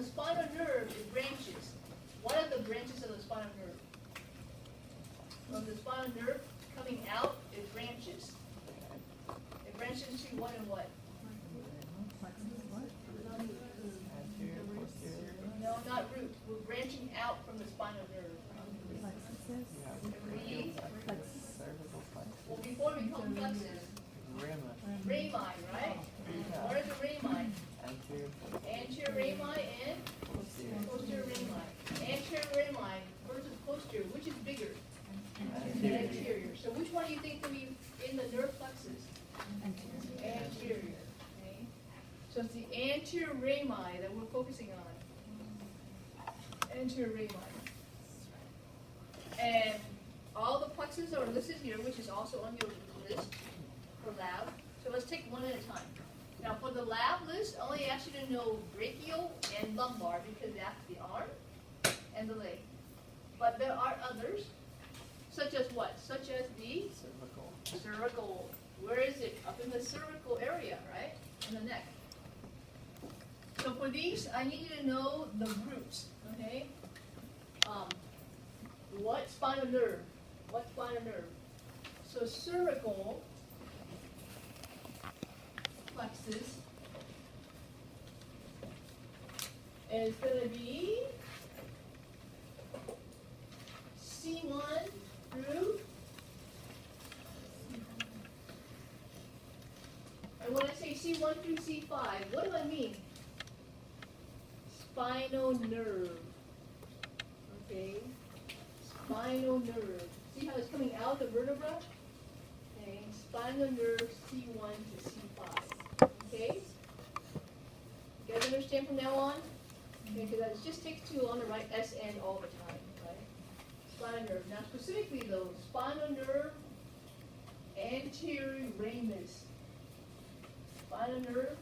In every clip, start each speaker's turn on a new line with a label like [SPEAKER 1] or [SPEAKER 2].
[SPEAKER 1] spinal nerve, it branches. What are the branches of the spinal nerve? From the spinal nerve coming out, it branches. It branches into what and what? No, not root. We're branching out from the spinal nerve. Read. Well, before we come plexus, rami, right? What are the rami? Anterior rami and posterior rami. Anterior rami versus posterior, which is bigger? Anterior. So which one do you think will be in the nerve plexus? Anterior. Okay. So it's the anterior rami that we're focusing on. Anterior rami. And all the plexes are listed here, which is also on your list for lab. So let's take one at a time. Now for the lab list, I only ask you to know brachial and lumbar because that's the arm and the leg. But there are others, such as what? Such as the cervical. Where is it? Up in the cervical area, right? In the neck. So for these, I need you to know the roots, okay? What spinal nerve? What spinal nerve? So cervical plexus is going to be C1 through, and when I say C1 through C5, what do I mean? Spinal nerve. Okay. Spinal nerve. See how it's coming out of the vertebra? Okay. Spinal nerve C1 to C5. Okay? You guys understand from now on? Okay, because it just takes two on the right S end all the time, right? Spinal nerve. Now specifically though, spinal nerve anterior ramus. Spinal nerve,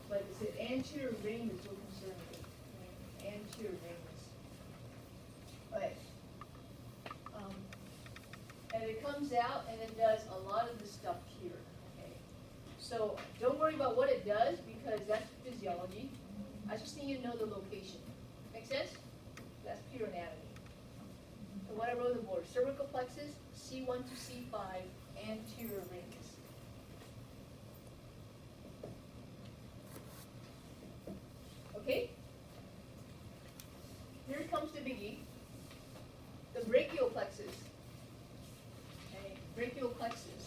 [SPEAKER 1] but it's the anterior ramus we're concerned with. Okay? Anterior ramus. Alright. And it comes out and it does a lot of the stuff here. Okay. So don't worry about what it does because that's physiology. I just need you to know the location. Make sense? That's pure anatomy. So what I wrote on the board: cervical plexus, C1 to C5, anterior ramus. Okay? Here comes the biggie. The brachial plexus. Okay, brachial plexus.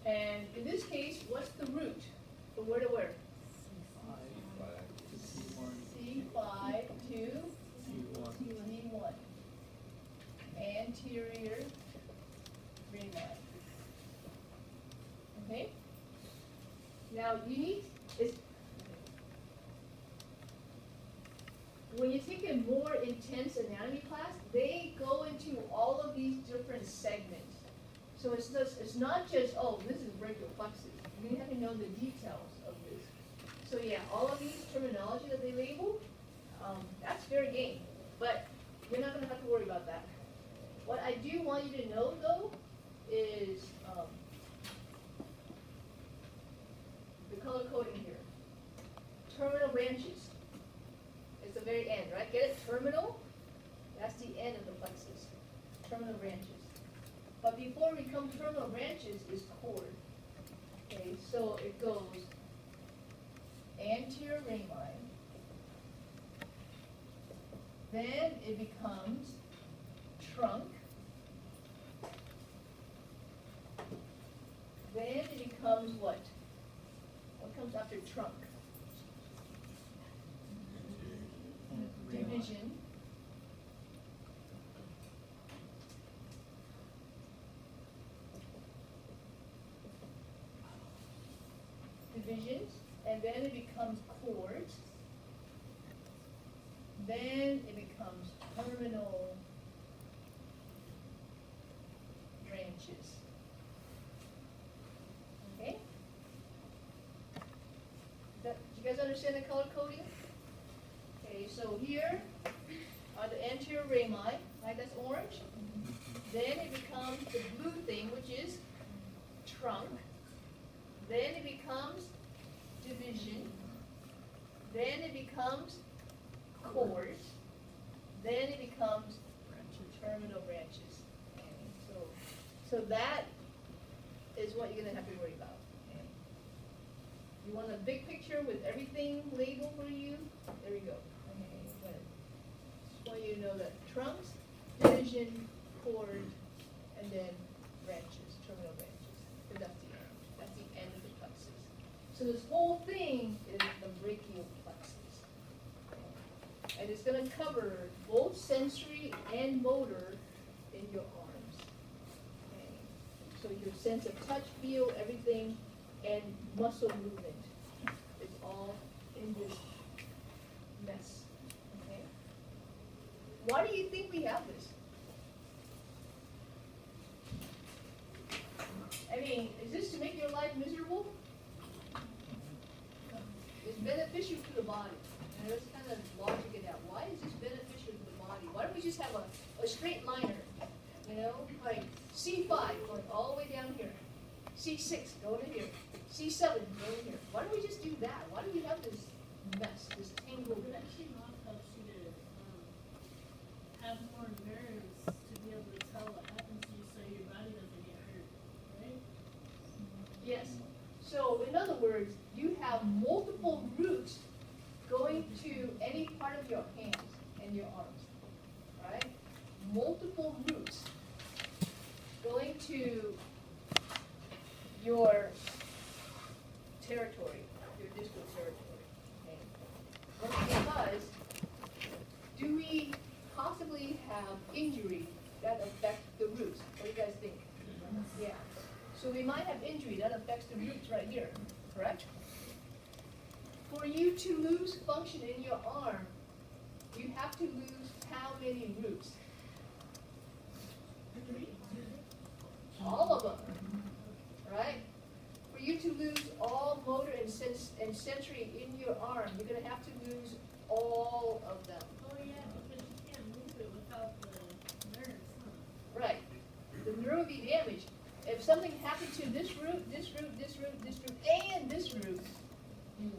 [SPEAKER 1] And in this case, what's the root? From where to where? C5 to C1. Anterior rami. Okay? Now you need when you take a more intense anatomy class, they go into all of these different segments. So it's not just, oh, this is brachial plexus. You have to know the details of this. So yeah, all of these terminology that they label, that's fair game. But you're not going to have to worry about that. What I do want you to know though is the color coding here. Terminal branches. It's the very end, right? Get it? Terminal. That's the end of the plexus. Terminal branches. But before we come to terminal branches is cord. Okay, so it goes anterior rami. Then it becomes trunk. Then it becomes what? What comes after trunk? Division. Divisions, and then it becomes cord. Then it becomes terminal branches. Okay? Do you guys understand the color coding? Okay, so here are the anterior rami, right? That's orange. then it becomes the blue thing, which is trunk, then it becomes division, then it becomes cord, then it becomes terminal branches. Okay, so that is what you're gonna have to worry about. Okay. You want a big picture with everything labeled for you? There we go. Okay, but just want you to know that trunks, division, cord, and then branches, terminal branches. So that's the end. That's the end of the plexus. So this whole thing is the brachial plexus. Okay. And it's gonna cover both sensory and motor in your arms. Okay. So your sense of touch, feel, everything, and muscle movement. It's all in this mess. Okay. Why do you think we have this? I mean, is this to make your life miserable? It's beneficial to the body. And let's kind of logic it out. Why is this beneficial to the body? Why don't we just have a straight liner? You know, like C5 going all the way down here. C6 going to here. C7 going here. Why don't we just do that? Why do we have this mess, this tangled
[SPEAKER 2] It
[SPEAKER 1] mess?
[SPEAKER 2] actually helps you to have more nerves to be able to tell what happens to you so your body doesn't get hurt, right?
[SPEAKER 1] Yes. So in other words, you have multiple roots going to any part of your hands and your arms, right? Multiple roots going to your territory, your distal territory. Okay? Because do we possibly have injury that affects the roots? What do you guys think? Yeah. So we might have injury that affects the roots right here, correct? For you to lose function in your arm, you have to lose how many roots? 3. All of them, right? For you to lose all motor and sensory in your arm, you're going to have to lose all of them.
[SPEAKER 2] Oh yeah, because you can't move it without the nerves, huh?
[SPEAKER 1] Right. The nerve will be damaged. If something happened to this root, this root, this root, this root, and this root, you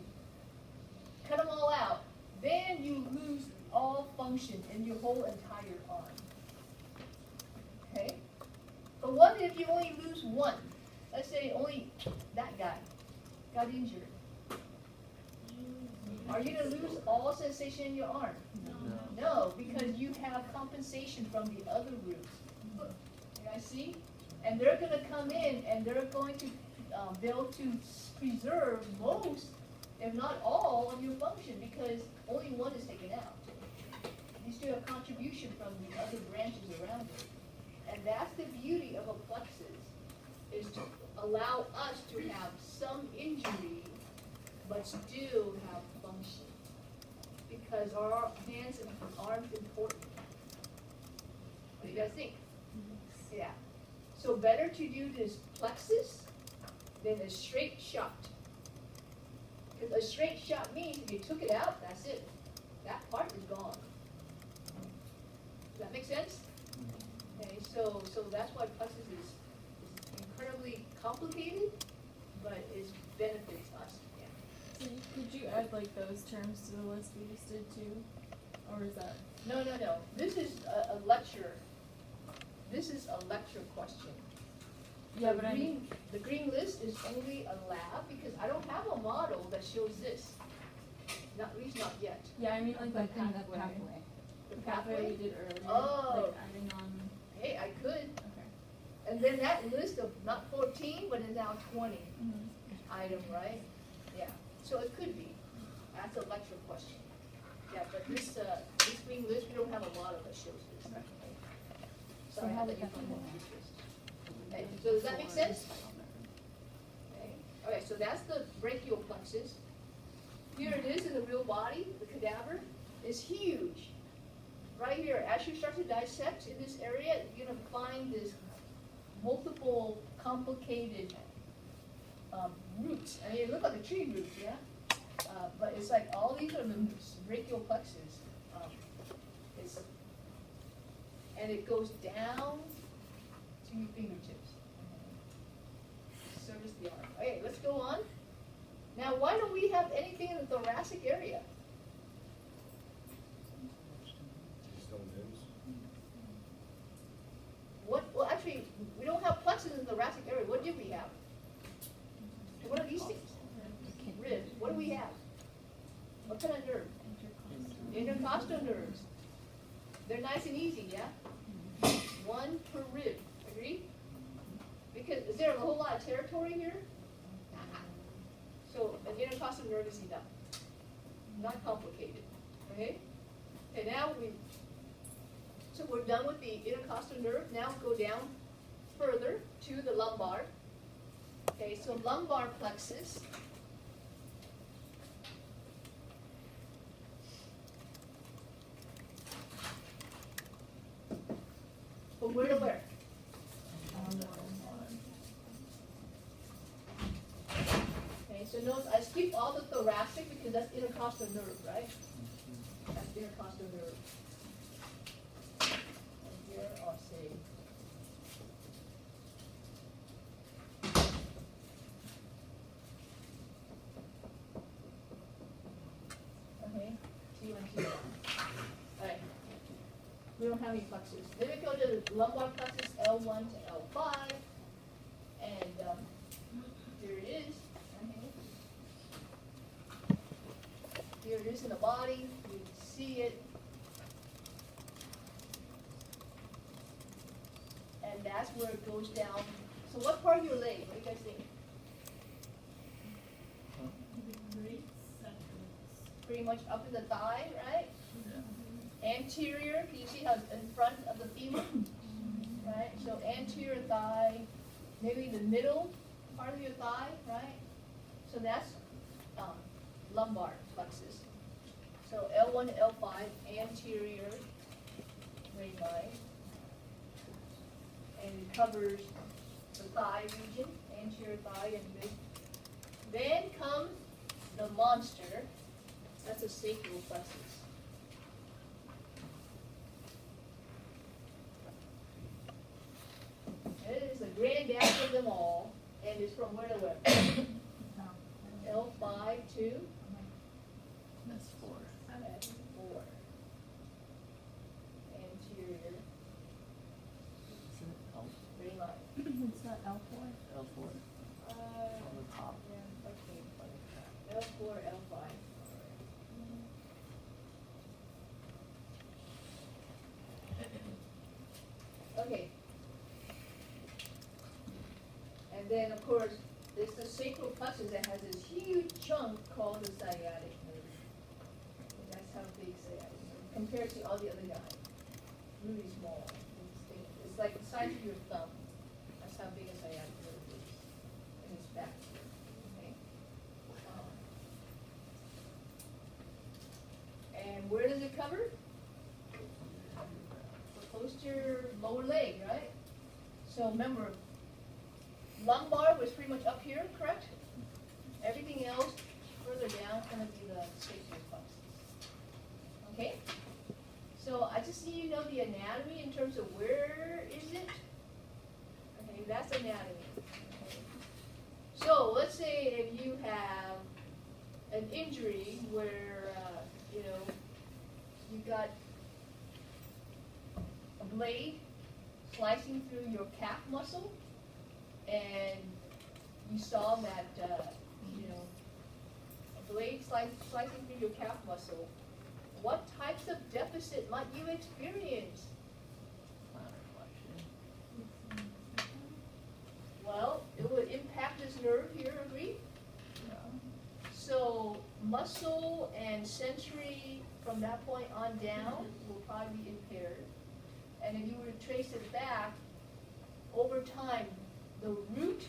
[SPEAKER 1] cut them all out, then you lose all function in your whole entire arm. Okay? But what if you only lose one? Let's say only that guy got injured. Are you going to lose all sensation in your arm? No, because you have compensation from the other roots. You guys see? And they're going to come in and they're going to be able to preserve most, if not all, of your function because only one is taken out. You still have contribution from the other branches around it. And that's the beauty of a plexus, is to allow us to have some injury, but still have function. Because our hands and arms are important. What do you guys think? Yeah. So better to do this plexus than a straight shot. Because a straight shot means if you took it out, that's it. That part is gone. Does that make sense? Okay, so that's why plexus is incredibly complicated, but it benefits us. Yeah.
[SPEAKER 3] So could you add like those terms to the list we just did too? Or is that?
[SPEAKER 1] No. This is a lecture. This is a lecture question.
[SPEAKER 3] Yeah,
[SPEAKER 1] The
[SPEAKER 3] but
[SPEAKER 1] the green list is only a lab because I don't have a model that shows this. Not, at least not yet.
[SPEAKER 3] yeah, I mean like the pathway.
[SPEAKER 1] The
[SPEAKER 3] The pathway we did earlier.
[SPEAKER 1] Oh.
[SPEAKER 3] Like adding on.
[SPEAKER 1] Hey, I could.
[SPEAKER 3] Okay.
[SPEAKER 1] And then that list of not 14, but is now 20
[SPEAKER 3] Mm-hmm.
[SPEAKER 1] item, right? Yeah. So it could be. That's a lecture question. Yeah, but this green list, we don't have a model that shows this.
[SPEAKER 3] Okay.
[SPEAKER 1] So I have that you find more interest. Okay, so does that make sense? Okay. Okay, so that's the brachial plexus. Here it is in the real body, the cadaver is huge. Right here, as you start to dissect in this area, you're gonna find this multiple complicated roots. I mean, it looks like a tree root, yeah? But it's like all these are the brachial plexus. And it goes down to your fingertips. Service the arm. Okay, let's go on. Now, why don't we have anything in the thoracic area? Well, actually, we don't have plexus in the thoracic area. What do we have? What are these things? Ribs. What do we have? What kind of nerve? Intercostal nerves. They're nice and easy, yeah? One per rib. Agree? Because is there a whole lot of territory here? So an intercostal nerve is enough. Not complicated. Okay? Okay, now so we're done with the intercostal nerve. Now go down further to the lumbar. Okay, so lumbar plexus. From where to where? Okay, so notice I skip all the thoracic because that's intercostal nerve, right? That's intercostal nerve. And here I'll say. Okay, T1, T1. Alright. We don't have any plexus. Then we go to the lumbar plexus, L1 to L5. And here it is. Okay. Here it is in the body. You can see it. And that's where it goes down. So what part of your leg? What do you guys think?
[SPEAKER 2] Great sections.
[SPEAKER 1] Pretty much up in the thigh, right? Anterior, can you see how it's in front of the femur? Right, so anterior thigh, maybe the middle part of your thigh, right? So that's lumbar plexus. So L1 to L5, anterior rami. And it covers the thigh region, anterior thigh and mid. Then comes the monster, that's a sacral plexus. It is the granddaddy of them all, and it's from where to where? L5 to?
[SPEAKER 3] That's 4.
[SPEAKER 1] That's 4. Anterior. Green line.
[SPEAKER 3] It's not L4.
[SPEAKER 4] L4
[SPEAKER 1] Uh,
[SPEAKER 4] on the top.
[SPEAKER 1] yeah, okay. L4, L5. Okay. And then, of course, there's the sacral plexus that has this huge chunk called the sciatic nerve. And that's how big sciatic nerve compared to all the other guys. Really small. It's like the size of your thumb. That's how big a sciatic nerve is. And it's back here. Okay? And where does it cover? The posterior lower leg, right? So remember, lumbar was pretty much up here, correct? Everything else further down is going to be the sacral plexus. Okay? So I just need you to know the anatomy in terms of where is it. Okay, that's anatomy. Okay. So let's say if you have an injury where, you got a blade slicing through your calf muscle, and you saw that, a blade slicing through your calf muscle, what types of deficit might you experience? Well, it would impact this nerve here, agree? So muscle and sensory from that point on down will probably be impaired. And if you were to trace it back, over time, the root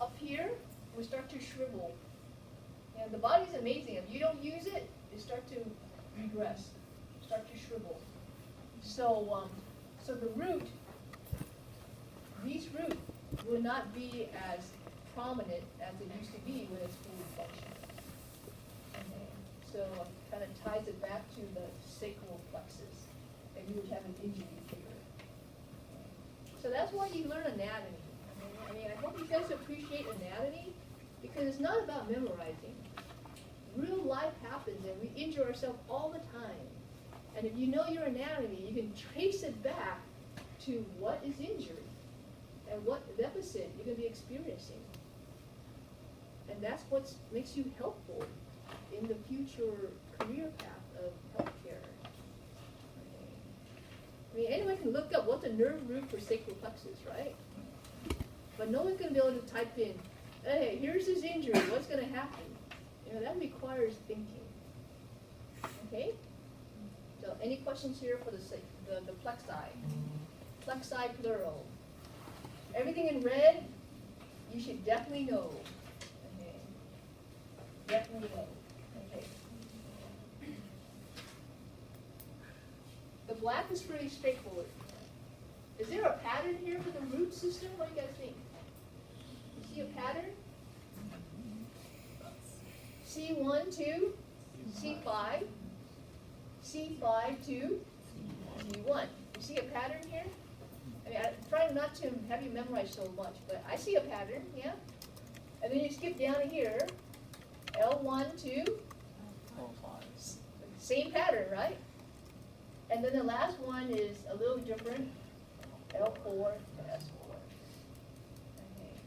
[SPEAKER 1] up here will start to shrivel. And the body's amazing. If you don't use it, it starts to regress, start to shrivel. So, so the root, these roots will not be as prominent as it used to be when it's fully functional. Okay. So it kind of ties it back to the sacral plexus, and you would have an injury here. So that's why you learn anatomy. I mean, I hope you guys appreciate anatomy, because it's not about memorizing. Real life happens, and we injure ourselves all the time. And if you know your anatomy, you can trace it back to what is injury and what deficit you're going to be experiencing. And that's what makes you helpful in the future career path of healthcare. I mean, anyone can look up what's a nerve root for sacral plexus, right? But no one's going to be able to type in, hey, here's his injury, what's going to happen? You know, that requires thinking. Okay? So any questions here for the plexi? Plexi plural. Everything in red, you should definitely know. Okay. Definitely know. Okay. The black is pretty straightforward. Is there a pattern here for the root system? What do you guys think? You see a pattern? C1 to C5, C5 to C1. You see a pattern here? I mean, I'm trying not to have you memorize so much, but I see a pattern, yeah? And then you skip down to here, L1 to same pattern, right? And then the last one is a little different, L4 to S4. Okay.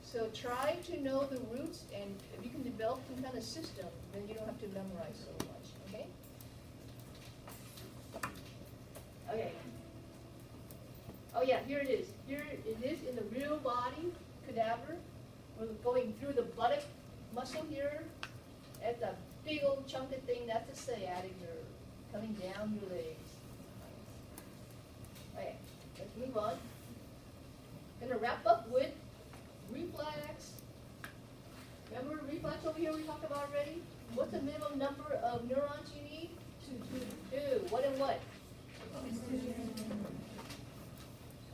[SPEAKER 1] So try to know the roots, and if you can develop some kind of system, then you don't have to memorize so much, okay? Okay. Oh yeah, here it is. Here it is in the real body, cadaver. We're going through the buttock muscle here. At the big old chunky thing, that's the sciatic nerve coming down your legs. Okay, let's move on. Gonna wrap up with reflex. Remember reflex over here we talked about already? What's the minimum number of neurons you need? Two. What and what?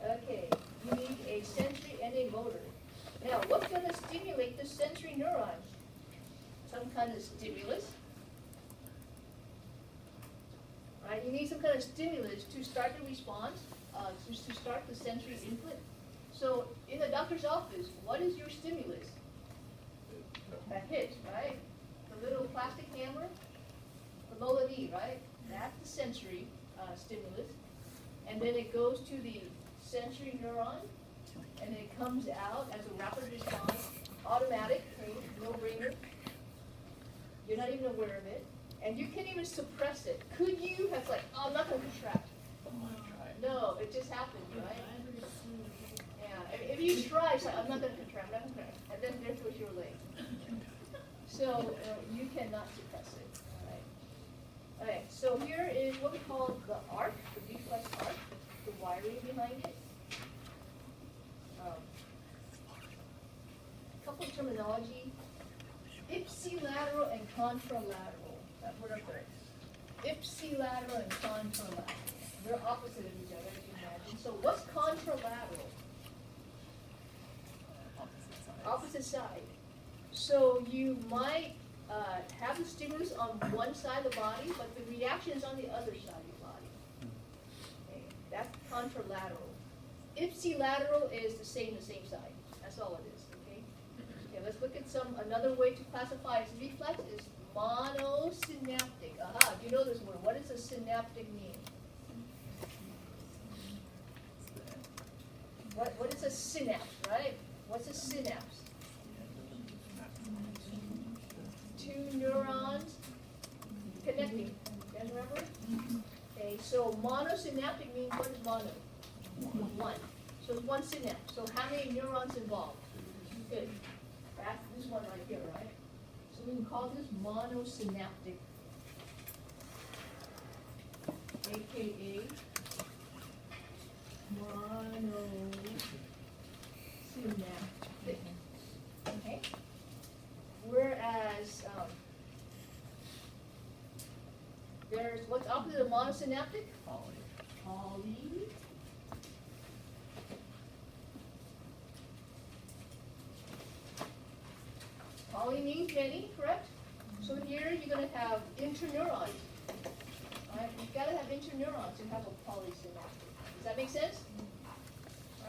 [SPEAKER 1] Okay, you need a sensory and a motor. Now, what's going to stimulate the sensory neurons? Some kind of stimulus. Right, you need some kind of stimulus to start the response, to start the sensory input. So, in the doctor's office, what is your stimulus? That hit, right? The little plastic hammer below the knee, right? That's the sensory stimulus. And then it goes to the sensory neuron, and then it comes out as a rapid response, automatic, no-brainer. You're not even aware of it. And you can't even suppress it. Could you have like, oh, I'm not going to contract? No, it just happens, right? Yeah, if you try, it's like, I'm not going to contract, I'm not going to contract. And then there goes your leg. So you cannot suppress it. All right, so here is what we call the arc, the reflex arc, the wiring behind it. A couple of terminology. Ipsilateral and contralateral. That's what I'm saying. Ipsilateral and contralateral. They're opposite of each other, as you imagine. So what's contralateral? Opposite side. So you might have the stimulus on one side of the body, but the reaction is on the other side of the body. Okay. That's contralateral. Ipsilateral is the same side. That's all it is. Okay. Okay. Let's look at another way to classify its reflex is monosynaptic. Aha. Do you know this word? What does a synaptic mean? What is a synapse? Right? What's a synapse? Two neurons connecting. You guys remember? Okay, so monosynaptic means what is mono? One. So it's one synapse. So how many neurons involved? Good. That's this one right here, right? So we can call this monosynaptic, aka monosynaptic. Okay. Whereas there's what's opposite of monosynaptic? Poly. Poly means many, correct? So here you're going to have interneurons. All right, you've got to have interneurons to have a polysynaptic. Does that make sense?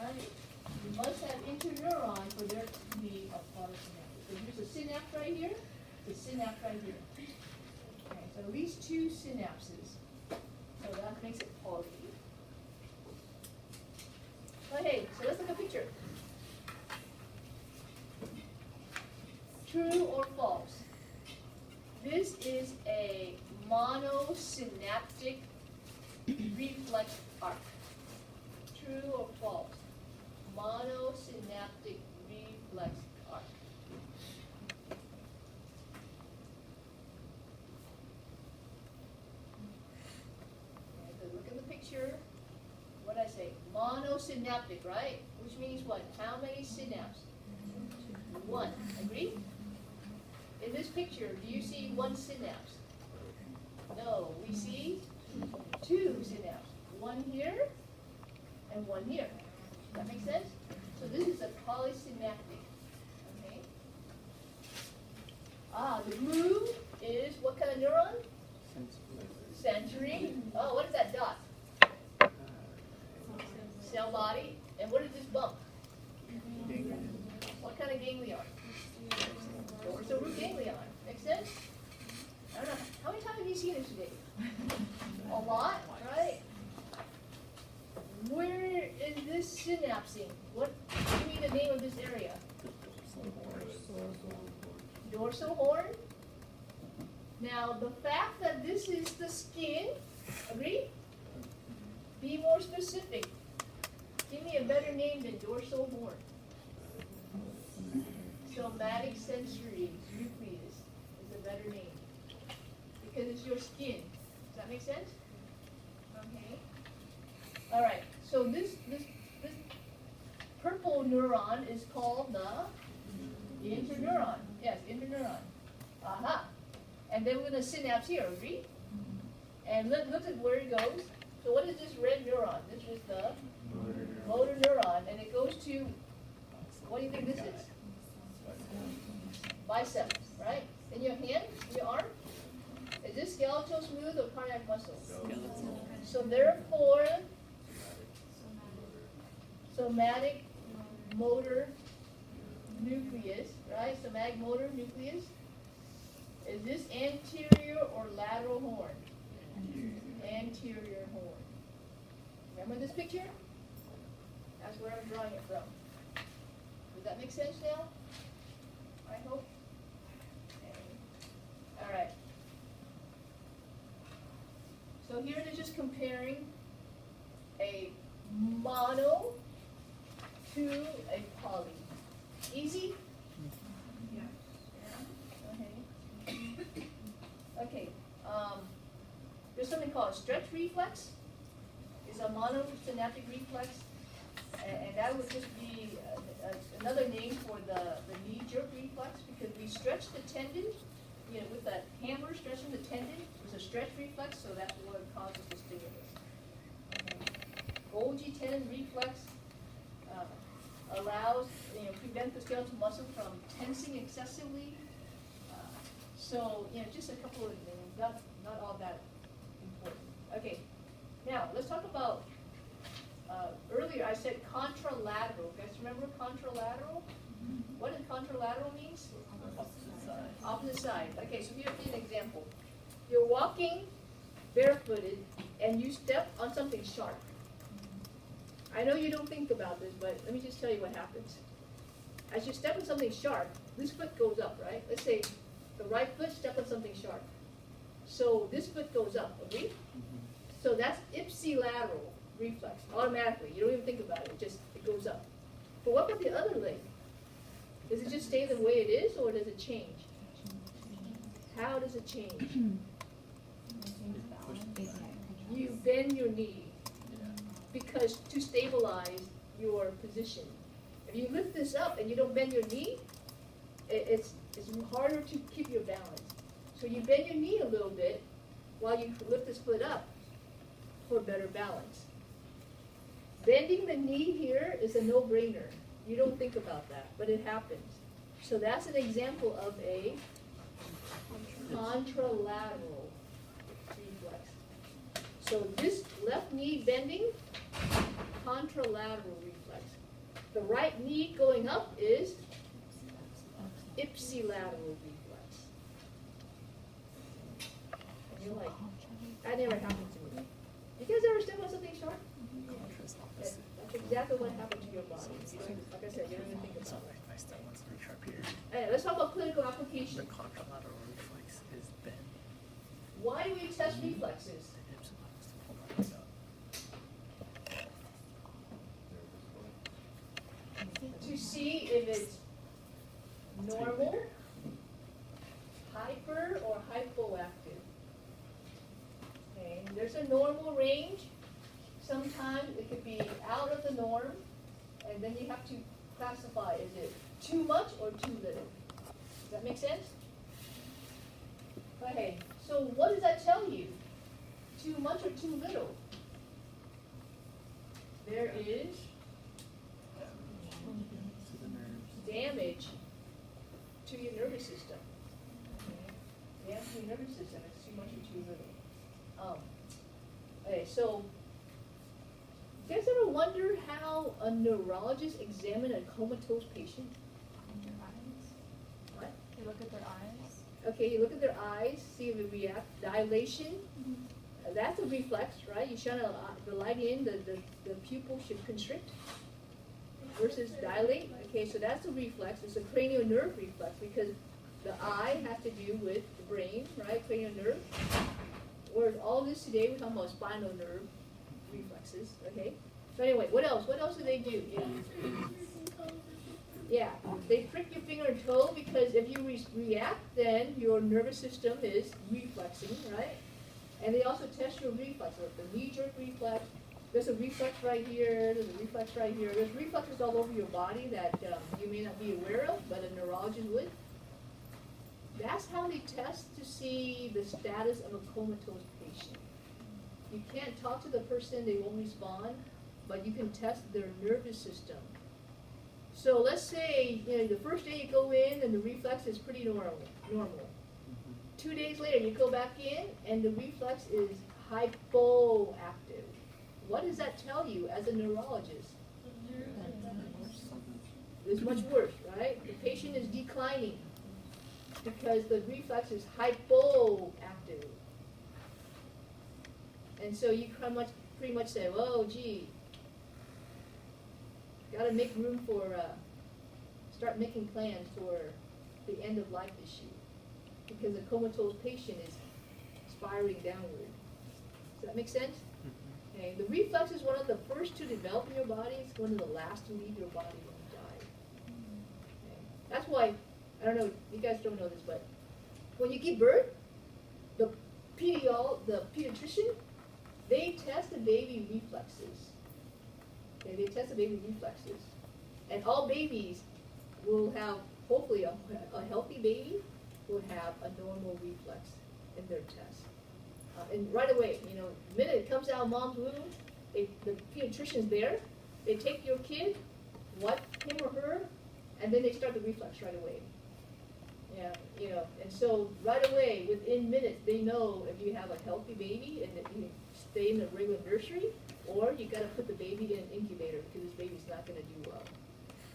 [SPEAKER 1] right? You must have interneuron for there to be a polysynaptic. So here's a synapse right here, the synapse right here. Okay, so at least two synapses. So that makes it poly. Okay, so let's look at a picture. True or false? This is a monosynaptic reflex arc. True or false? Monosynaptic reflex arc. Okay, so look at the picture. What did I say? Monosynaptic, right? Which means what? How many synapses? One. Agree? In this picture, do you see one synapse? No, we see two synapses. One here and one here. Does that make sense? So this is a polysynaptic. Okay. The blue is what kind of neuron? Sensory. Oh, what is that dot? Cell body. And what is this bump? What kind of ganglion? Dorsal root ganglion. Make sense? I don't know. How many times have you seen this today? A lot, right? Where is this synapsing? What? Give me the name of this area. Dorsal horn. Now, the fact that this is the skin, agree? Be more specific. Give me a better name than dorsal horn. Somatic sensory nucleus is a better name. Because it's your skin. Does that make sense? Okay. All right. So this purple neuron is called the interneuron. Yes, interneuron. Aha. And then we're going to synapse here, agree? And look at where it goes. So what is this red neuron? This is the motor neuron. And it goes to, what do you think this is? Bicep, right? In your hand, in your arm? Is this skeletal smooth or cardiac muscle? So therefore, somatic motor nucleus, right? Somatic motor nucleus. Is this anterior or lateral horn? Anterior horn. Remember this picture? That's where I'm drawing it from. Does that make sense now? I hope. Okay. All right. So here it is just comparing a mono to a poly. Easy? Yeah. Okay. Okay. There's something called stretch reflex. It's a monosynaptic reflex, and that would just be another name for the knee jerk reflex, because we stretch the tendon, with that hammer stretching the tendon. It's a stretch reflex, so that's what causes the stimulus. Golgi tendon reflex allows, prevent the skeletal muscle from tensing excessively. So, just a couple of things, not all that important. Okay, now let's talk about, earlier I said contralateral. Guys remember contralateral? What does contralateral means? Opposite side. Okay, so here's an example. You're walking barefooted and you step on something sharp. I know you don't think about this, but let me just tell you what happens. As you step on something sharp, this foot goes up, right? Let's say the right foot step on something sharp. So this foot goes up, agree? So that's ipsilateral reflex, automatically. You don't even think about it, it goes up. But what about the other leg? Does it just stay the way it is, or does it change? How does it change? You bend your knee, because to stabilize your position. If you lift this up and you don't bend your knee, it's harder to keep your balance. So you bend your knee a little bit while you lift this foot up for better balance. Bending the knee here is a no-brainer. You don't think about that, but it happens. So that's an example of a contralateral reflex. So this left knee bending contralateral reflex. The right knee going up is ipsilateral reflex. And you're like, that never happened to me. You guys ever step on something sharp? That's exactly what happened to your body. You don't, like I said, you don't even think about it.
[SPEAKER 4] I step on something sharp here.
[SPEAKER 1] Anyway, let's talk about clinical
[SPEAKER 4] The
[SPEAKER 1] application.
[SPEAKER 4] contralateral reflex is bent.
[SPEAKER 1] Why do we test reflexes?
[SPEAKER 4] The hips allow us to pull my leg up.
[SPEAKER 1] To see if it's normal, hyper, or hypoactive. Okay, there's a normal range. Sometimes it could be out of the norm, and then you have to classify, is it too much or too little? Does that make sense? Okay, so what does that tell you? Too much or too little? There is
[SPEAKER 4] To the nerves.
[SPEAKER 1] damage to your nervous system. Okay? Damage to your nervous system, it's too much or too little. Okay, so, you guys ever wonder how a neurologist examine a comatose patient?
[SPEAKER 3] Their eyes.
[SPEAKER 1] What?
[SPEAKER 3] They look at their eyes.
[SPEAKER 1] Okay, you look at their eyes, see if it reacts. Dilation, that's a reflex, right? You shine the light in, the pupil should constrict versus dilate. Okay, so that's a reflex. It's a cranial nerve reflex because the eye has to do with the brain, right? Cranial nerve. Whereas all this today, we're talking about spinal nerve reflexes, okay? So anyway, what else? What else do they do? Yeah, they prick your finger and toe because if you react, then your nervous system is reflexing, right? And they also test your reflex, like the knee-jerk reflex. There's a reflex right here, there's a reflex right here. There's reflexes all over your body that you may not be aware of, but a neurologist would. That's how they test to see the status of a comatose patient. You can't talk to the person, they won't respond, but you can test their nervous system. So let's say, the first day you go in and the reflex is pretty normal. 2 days later, you go back in and the reflex is hypoactive. What does that tell you as a neurologist? It's much worse, right? The patient is declining because the reflex is hypoactive. And so you pretty much say, oh, gee, gotta make room for, start making plans for the end of life issue. Because a comatose patient is spiraling downward. Does that make sense? Okay, the reflex is one of the first to develop in your body. It's one of the last to leave your body when you die. Okay. That's why, I don't know, you guys don't know this, but when you give birth, the pediatrician, they test the baby reflexes. Okay, they test the baby reflexes. And all babies will have, hopefully a healthy baby will have a normal reflex in their test. And right away, the minute it comes out of mom's womb, the pediatrician's there, they take your kid, wipe him or her, and then they start the reflex right away. Yeah, and so right away, within minutes, they know if you have a healthy baby and that you stay in the regular nursery, or you gotta put the baby in an incubator because this baby's not gonna do well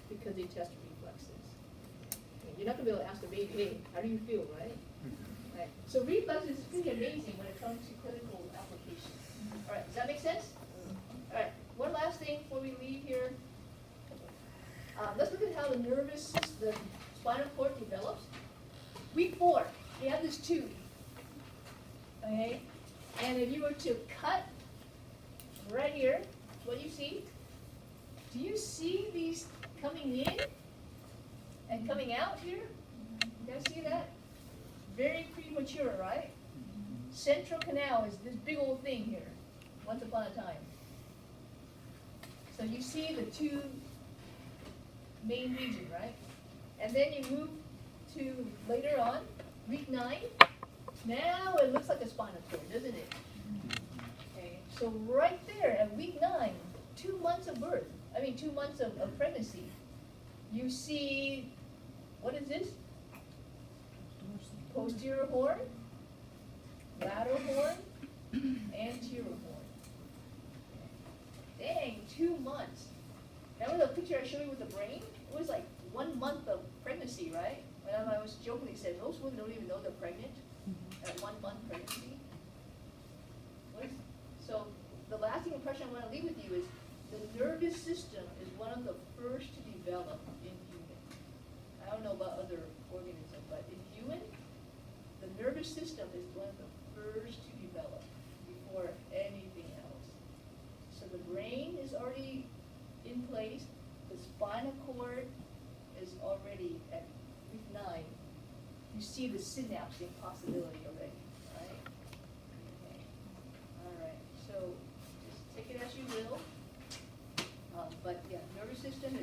[SPEAKER 1] because they test reflexes. You're not gonna be able to ask the baby, hey, how do you feel, right? Right. So reflexes is pretty amazing when it comes to clinical application. All right, does that make sense? All right, one last thing before we leave here. Let's look at how the the spinal cord develops. Week 4, you have this tube, okay? And if you were to cut right here, what do you see? Do you see these coming in and coming out here? You guys see that? Very premature, right? Central canal is this big old thing here, once upon a time. So you see the two main regions, right? And then you move to later on, week 9. Now it looks like a spinal cord, doesn't it? Okay, so right there at week 9, 2 months of birth, 2 months of pregnancy, you see, what is this? Posterior horn, lateral horn, anterior horn. Dang, 2 months. Remember the picture I showed you with the brain? It was like 1 month of pregnancy, right? And I was jokingly said, most women don't even know they're pregnant at 1 month pregnancy. So the lasting impression I want to leave with you is the nervous system is one of the first to develop in human. I don't know about other organisms, but in human, the nervous system is one of the first to develop before anything else. So the brain is already in place, the spinal cord is already at week 9. You see the synapsing possibility already, right? Okay. All right, so just take it as you will. But yeah, nervous system